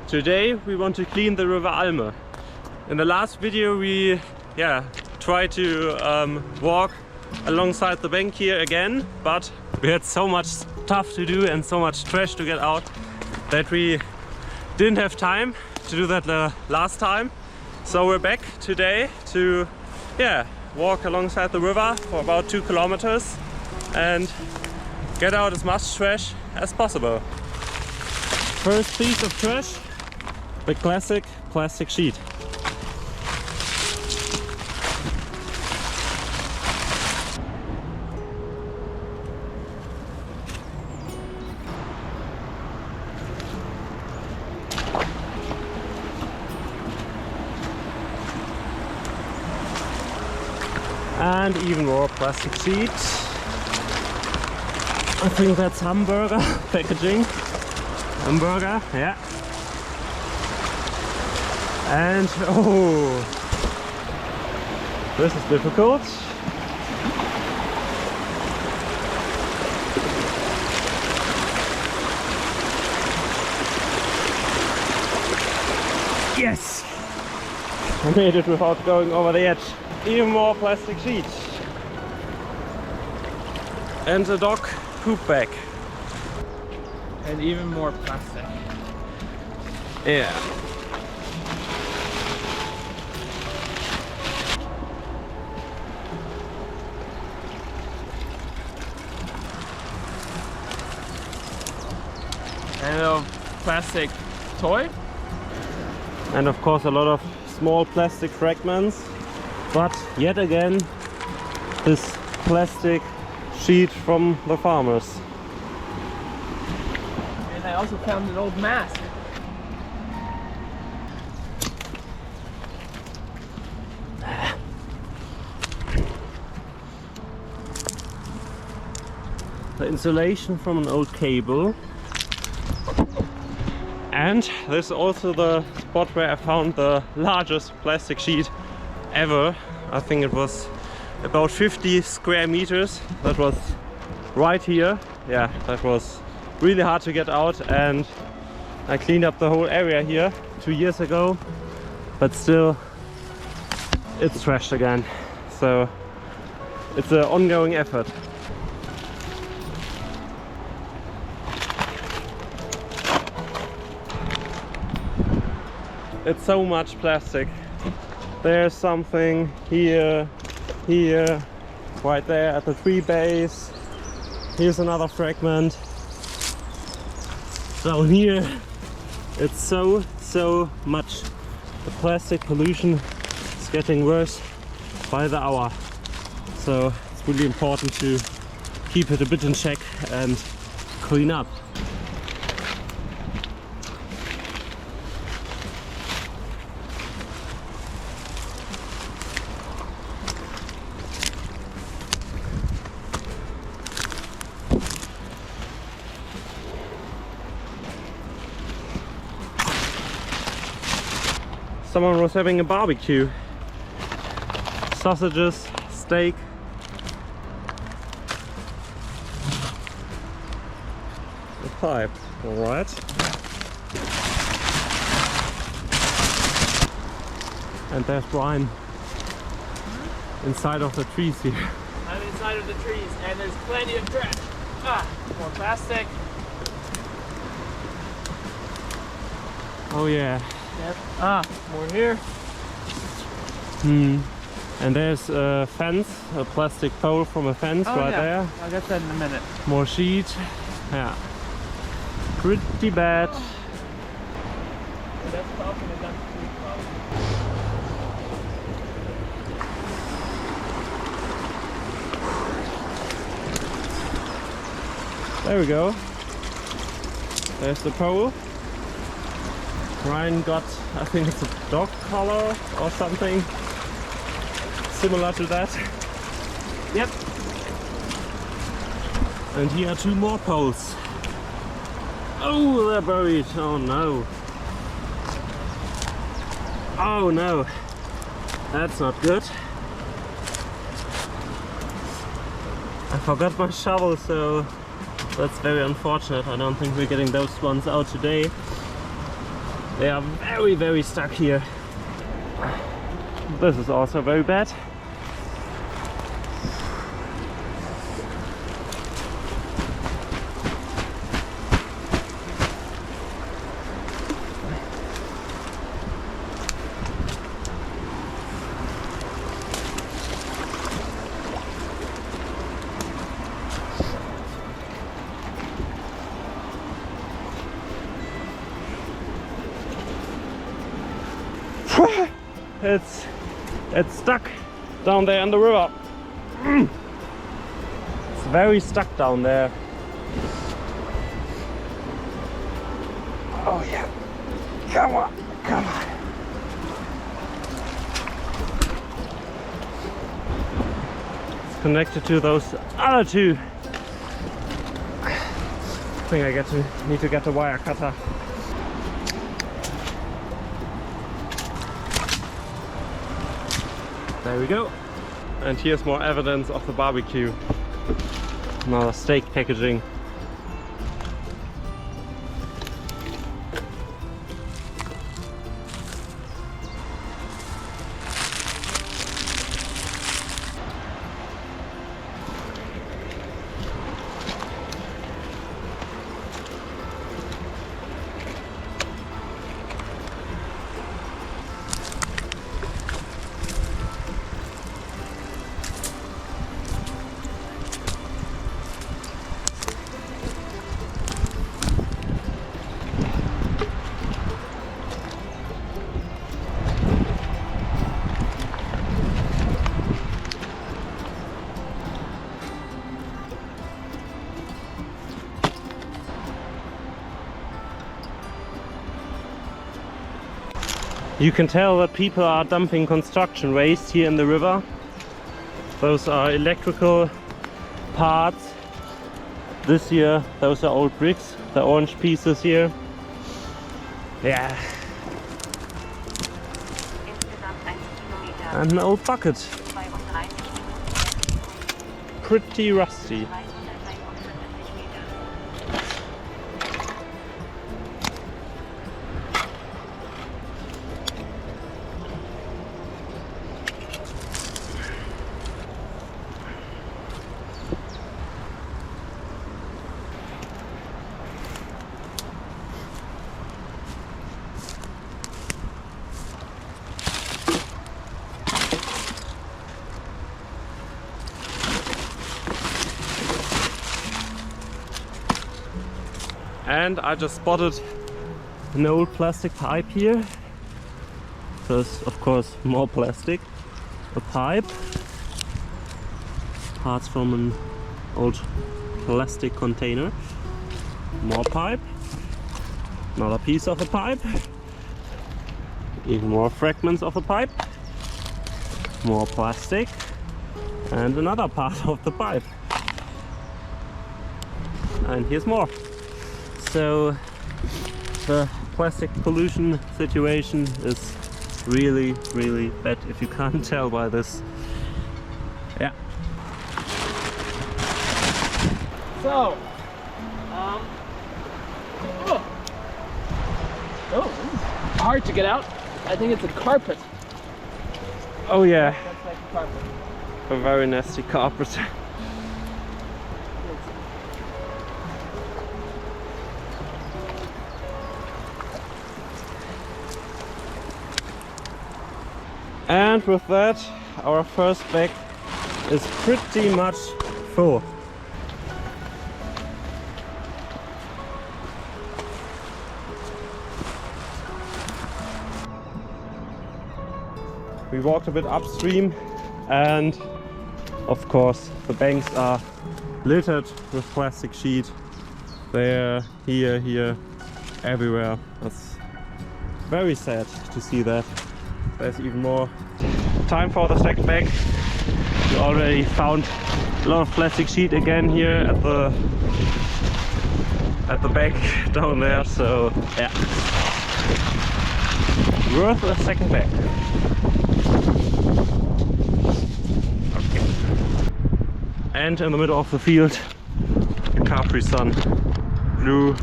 Today we want to clean the River Alme. In the last video we tried to walk alongside the bank here again, but we had so much stuff to do and so much trash to get out that we didn't have time to do that the last time. So we're back today to walk alongside the river for about 2 kilometers and get out as much trash as possible. First piece of trash, the classic plastic sheet. And even more plastic sheet. I think that's hamburger packaging. Hamburger, yeah. And oh, this is difficult. Yes! I made it without going over the edge. Even more plastic sheets. And a dog poop bag. And even more plastic. Yeah. And a plastic toy. And of course a lot of small plastic fragments. But yet again, this plastic sheet from the farmers. And I also found an old mask. The insulation from an old cable. And this is also the spot where I found the largest plastic sheet ever. I think it was about 50 square meters. That was right here. Yeah, that was really hard to get out, and I cleaned up the whole area here 2 years ago, but still it's trashed again. So it's an ongoing effort. It's so much plastic. There's something here, here, right there at the tree base. Here's another fragment. Down here, it's so much. The plastic pollution is getting worse by the hour. So it's really important to keep it a bit in check and clean up. Someone was having a barbecue. Sausages, steak. A pipe, alright. And there's Brian inside of the trees here. I'm inside of the trees and there's plenty of trash. Ah, more plastic. Oh yeah. Yep. Ah, more here. And there's a fence, a plastic pole from a fence right there. I'll get that in a minute. More sheet. Yeah. Pretty bad. That's probably done too, probably. There we go. There's the pole. Ryan got, I think it's a dog collar or something similar to that. Yep. And here are 2 more poles. Oh, they're buried. Oh no. Oh no. That's not good. I forgot my shovel, so that's very unfortunate. I don't think we're getting those ones out today. They are very, very stuck here. This is also very bad. It's stuck down there in the river. It's very stuck down there. Oh yeah, come on, come on. It's connected to those other two. I think I need to get a wire cutter. There we go. And here's more evidence of the barbecue. Another steak packaging. You can tell that people are dumping construction waste here in the river. Those are electrical parts. This here, those are old bricks, the orange pieces here. Yeah. And an old bucket. Pretty rusty. And I just spotted an old plastic pipe here. There's of course more plastic. A pipe. Parts from an old plastic container. More pipe. Another piece of a pipe. Even more fragments of a pipe. More plastic. And another part of the pipe. And here's more. So the plastic pollution situation is really, really bad, if you can't tell by this. Yeah. So, this is hard to get out. I think it's a carpet. Oh yeah, That's like a carpet. a very nasty carpet. And with that, our first bag is pretty much full. We walked a bit upstream and of course the banks are littered with plastic sheet. There, here, everywhere. That's very sad to see that. There's even more. Time for the second bag. We already found a lot of plastic sheet again here at the back down there, so yeah. Worth a second bag. Okay. And in the middle of the field, a Capri Sun. Blue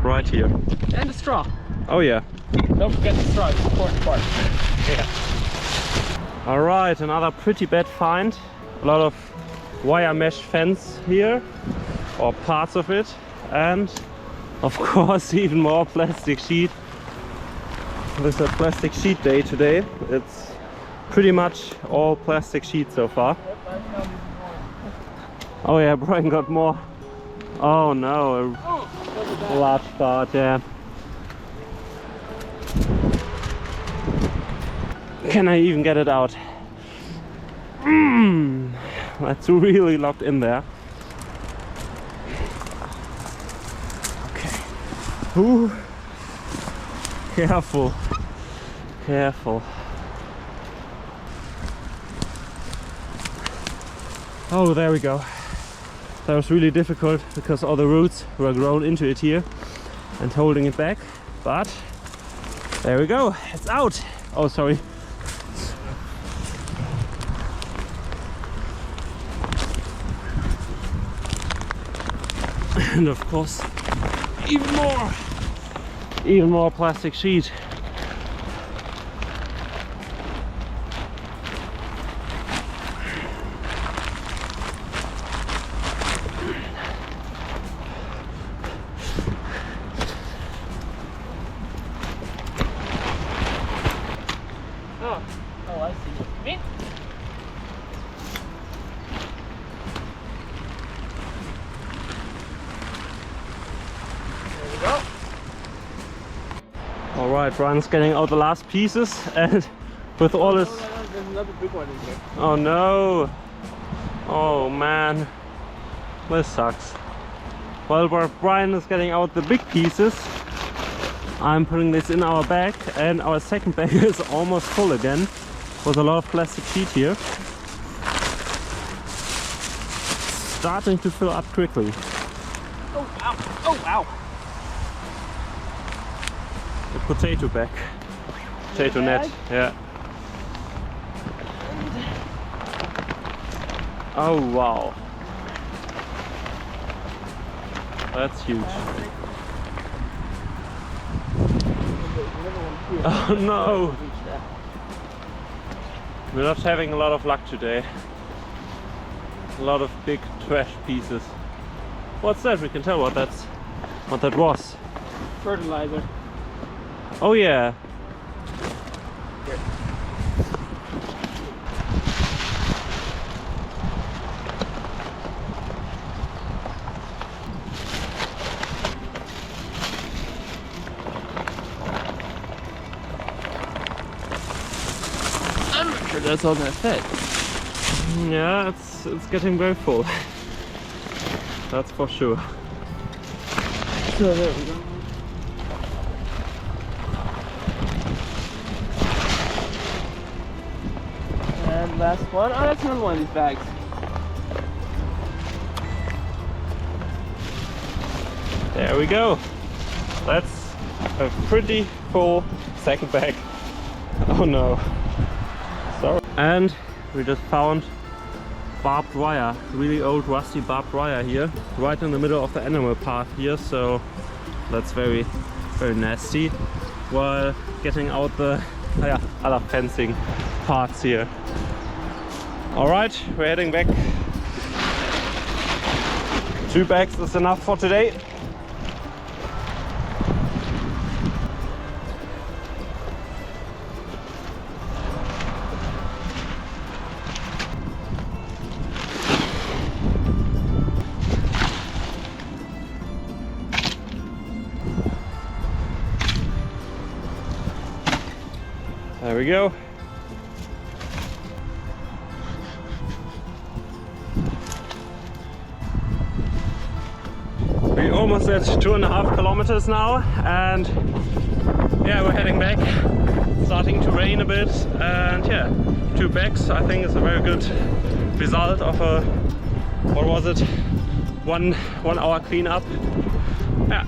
right here. And a straw. Oh yeah. Don't forget the stripes, important part. Yeah. All right, another pretty bad find. A lot of wire mesh fence here, or parts of it, and of course even more plastic sheet. This is a plastic sheet day today. It's pretty much all plastic sheet so far. Oh yeah, Brian got more. Oh no, a large part, yeah. Can I even get it out? That's really locked in there. Okay. Ooh. Careful. Careful. Oh, there we go. That was really difficult because all the roots were grown into it here and holding it back. But there we go. It's out. Oh, sorry. And of course, even more plastic sheet. Oh, I see what you mean. There we go. All right, Ryan's getting out the last pieces, and with all this. There's another big one in here. Oh no! Oh man, this sucks. While Brian is getting out the big pieces, I'm putting this in our bag, and our second bag is almost full again, with a lot of plastic sheet here. Starting to fill up quickly. Oh, ow. Oh, ow. The potato bag. Potato net, yeah. Oh wow. That's huge. Oh no! We're not having a lot of luck today. A lot of big trash pieces. What's that? We can tell what that was. Fertilizer. Oh yeah. Here. I'm not sure that's all gonna fit. Yeah, it's getting very full. That's for sure. So there we go. And last one. Oh, that's another one of these bags. There we go. That's a pretty full second bag. Oh no. Sorry. And we just found barbed wire, really old rusty barbed wire here, right in the middle of the animal path here, so that's very nasty, while getting out the other fencing parts here. Alright, we're heading back. 2 bags is enough for today. There we go. We're almost at 2.5 kilometers now, and yeah, we're heading back. Starting to rain a bit, and yeah, 2 bags I think is a very good result of a, what was it, one hour cleanup. Yeah.